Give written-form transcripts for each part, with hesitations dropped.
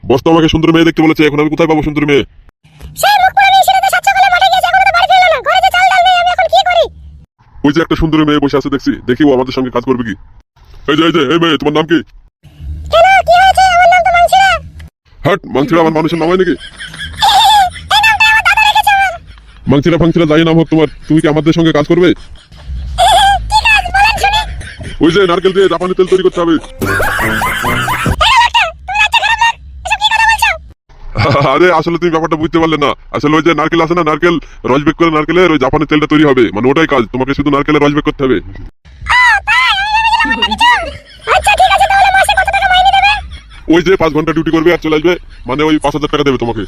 বস তো আমাকে সুন্দর মেয়ে দেখতে বলেছে, এখন আমি কোথায় পাবো সুন্দর মেয়ে? ওই যে একটা সুন্দর মেয়ে বসে আছে দেখছি, দেখি ও আমাদের সঙ্গে কাজ করবে কি। এই মেয়ে, তোমার নাম কি? হাট, মাংছিরা আমার মানুষের নাম হয় নাকি? মাংছিরা ফাংছিরা যাই নাম হোক তোমার, তুমি কি আমাদের সঙ্গে কাজ করবে? ওই যে নারকেল দিয়ে জাপানি তেল তৈরি করতে হবে। আরে আসলে তুমি ব্যাপারটা বুঝতে পারলে না, আসলে ওই যে নারকেল আছে না, নারকেল রস বেক করে নারকেলের ওই জাপানি তেলটা তৈরি হবে, মানে ওটাই কাজ, তোমাকে শুধু নারকেলের রস বেক করতে হবে। ওই যে 5 ঘন্টা ডিউটি করবে আর চলে আসবে, মানে ওই 5,000 টাকা দেবে তোমাকে।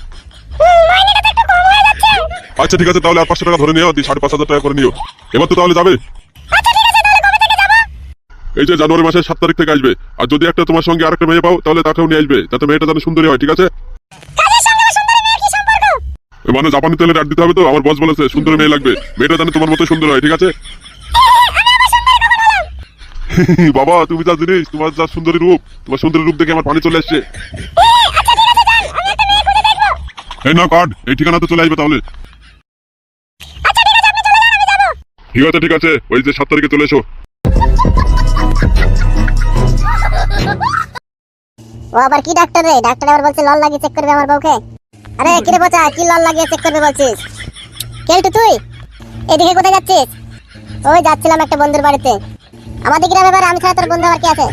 আচ্ছা ঠিক আছে, তাহলে আর 500 টাকা ধরে নিও, 5,500 টাকা করে নিও। এবার তো তাহলে যাবে? এই যে জানুয়ারি মাসের 7 তারিখ থেকে আসবে, আর যদি একটা তোমার সঙ্গে আরেকটা মেয়ে পাও তাহলে তাকেও নিয়ে আসবে, যাতে মেয়েটা যেন সুন্দরী হয়, ঠিক আছে? মানে জাপানি তেলে রাট দিতে হবে তো, আমার বস বলেছে সুন্দর মেয়ে লাগবে, মেয়েটা যেন তোমার মতো সুন্দর হয়, ঠিক আছে? বাবা তুমি যা জিনিস, তোমার যা সুন্দরী রূপ, তোমার সুন্দরী রূপ দেখে আমার পানি চলে আসছে। এই নাও কার্ড, এই ঠিকানাতে চলে আসবে তাহলে। ঠিক আছে, ওই যে 7 তারিখে চলে এসো। ও আবার কি ডাক্তার রে? ডাক্তার আবার বলছে লল লাগিয়ে চেক করবে আমার বউকে। আরে কি রে বাচ্চা, কি লল লাগিয়ে চেক করবে বলছিস? কেলটু তুই এদিকে কোথায় যাচ্ছিস? ওই যাচ্ছিলাম একটা বন্ধুর বাড়িতে। আমাদের গ্রামে এবার আমি ছাড়া তোর বন্ধু আর কি আছে?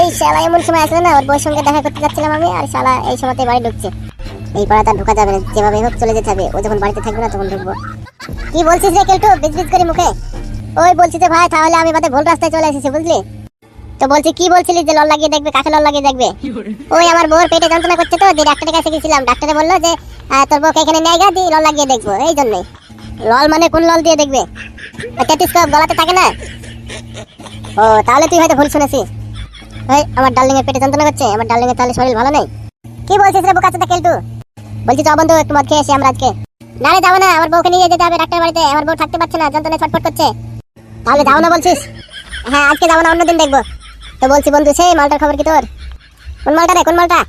এই শালা এমন সময় আসলে না, ওর বউর সঙ্গে দেখা করতে যাচ্ছিলাম আমি, আর শালা এই সময়তে বাড়ি ঢুকছে। এই পাড়াতে ঢোকা যাবে না, যেভাবে হোক চলে যেতে হবে, ও যখন বাড়িতে থাকবে না তখন ঢুকবো। কি বলছিস রে কেলটু, বিজবিজ করি মুখে? ওই বলছি যে ভাই তাহলে আমি বাদে ভুল রাস্তায় চলে এসেছি, বুঝলি? তো বলছি কি বলছিলি যে লল লাগিয়ে দেখবে? কাকে লল লাগিয়ে দেখবে? ওই আমার বউর পেটে যন্ত্রণা করছে তো, ডাক্তারের কাছে গেছিলাম, ডাক্তারে বললো যে তোর বউকে এখানে নিয়ে গা দিয়ে লল লাগিয়ে দেখবো, এই জন্যই। লল মানে কোন লল দিয়ে দেখবে? টেটিস্কোপ গলাতে থাকে না? ও তাহলে তুই হয়তো ভুল শুনেছিস। ওই আমার ডার্লিং এর পেটে যন্ত্রণা করছে, আমার ডার্লিং এর তাহলে শরীর ভালো নেই? কি বলছিস রে বোকাচোদা কেলটু? বলছি তো বন্ধু একটু মদ খেয়ে আসি আমরা আজকে। না রে যাবো না, আমার বউকে নিয়ে যেতে হবে ডাক্তার বাড়িতে, আমার বউ থাকতে পারছে না, যন্ত্রণায় ছটফট করছে। তাহলে যাও না বলছিস? হ্যাঁ আজকে যাবো না, অন্যদিন দেখবো। তো বলছি বন্ধু সেই মালটার খবর কি তোর? কোন মালটা রে, কোন মালটা?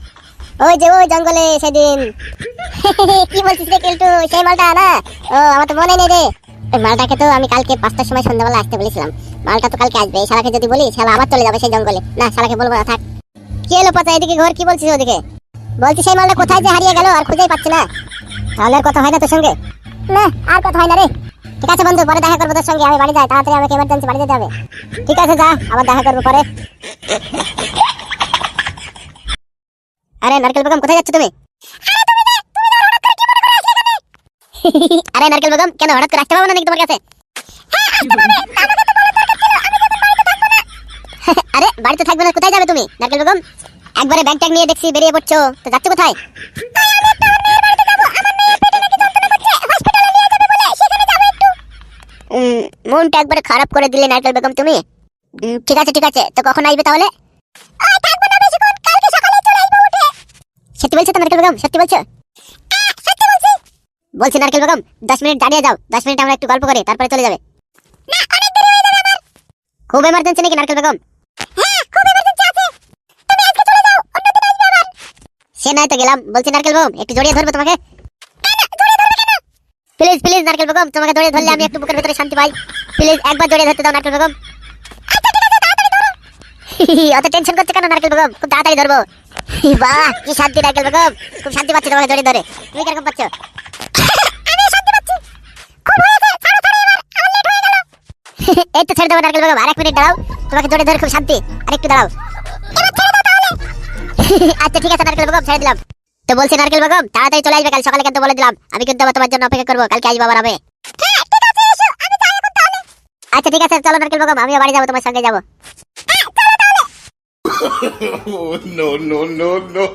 ওই যে ওই জঙ্গলে সেদিন। কি বলছিস রে কেলটু, সেই মালটা না? ও আমার তো মনে নেই রে। ওই মালটাকে তো আমি কালকে 5টার সময় সন্ধ্যাবেলা আসতে বলেছিলাম, মালটা তো কালকে আসবে। এই শালাকে যদি বলি শালা আবার চলে যাবে সেই জঙ্গলে। না শালাকে বলবো না, থাক। কি হলো পচা, এদিকে ঘর কি বলছিস ওদিকে? বলছি সেই মালটা কোথায় যে হারিয়ে গেল আর খুঁজেই পাচ্ছি না। তাহলে আর কথা হয় না তোর সঙ্গে? না আর কথা হয় না রে। ঠিক আছে বন্ধু, পরে দেখা করবো তোর সঙ্গে, আমি বাড়ি যাই, তাড়াতাড়ি আমাকে এমার্জেন্সি বাড়ি যেতে হবে। ঠিক আছে যা, আবার দেখা করবো পরে। আরে নারকেল বেগম কোথায় যাচ্ছ তুমি? আরে নারকেল বেগম কেন হঠাৎ করে আসতে পারবো না নাকি তোমার কাছে? আরে বাড়িতে থাকবে না, কোথায় যাবে তুমি নারকেল বেগম? একবারে ব্যাগ ট্যাগ নিয়ে দেখছি বেরিয়ে পড়ছো, তো যাচ্ছ কোথায়? মনটা একবারে খারাপ করে দিলে নারকেল বেগম তুমি। ঠিক আছে তো কখন আসবে তাহলে? সত্যি বলছো তো নারকেল বেগম, সত্যি বলছো? বলছি নারকেল বেগম 10 মিনিট দাঁড়িয়ে যাও, 10 মিনিট আমরা একটু গল্প করি, তারপরে চলে যাবে। খুব এমার্জেন্সি নাকি নারকেল বেগম? সে নাই তো গেলাম, বলছি নারকেল বেগম একটু জড়িয়ে ধরবো তোমাকে? প্লিজ প্লিজ নারকেল বেগম, তোমাকে জড়িয়ে ধরলে আমি একটু বুকের ভিতরে শান্তি পাই, প্লিজ একবার জড়িয়ে ধরতে দাও নারকেল বেগম। অত টেনশন করছো কেন নারকেল বেগম, খুব তাড়াতাড়ি ধরবো। বাহ কি শান্তি নারকেল বেগম, খুব শান্তি পাচ্ছি তোমাকে জড়িয়ে ধরে। তুমি কিরকম পাচ্ছ? এই তো ছেড়ে দেবো নারকেল বেগম, আর 1 মিনিট দাঁড়াও, তোমাকে জড়িয়ে ধরে খুব শান্তি, আর একটু দাঁড়াও। আচ্ছা ঠিক আছে নারকেল বেগম, ছেড়ে দিলাম। তো বলছি নারকেল বেগম তাড়াতাড়ি চলে আসবে, কাল সকালে কিন্তু বলে দিলাম, আমি কিন্তু আবার তোমার জন্য অপেক্ষা করবো, কালকে আসবো আবার আমি। আচ্ছা ঠিক আছে চলো নারকেল বেগম, আমিও বাড়ি যাবো, তোমার সঙ্গে যাবো। No, no, no, no.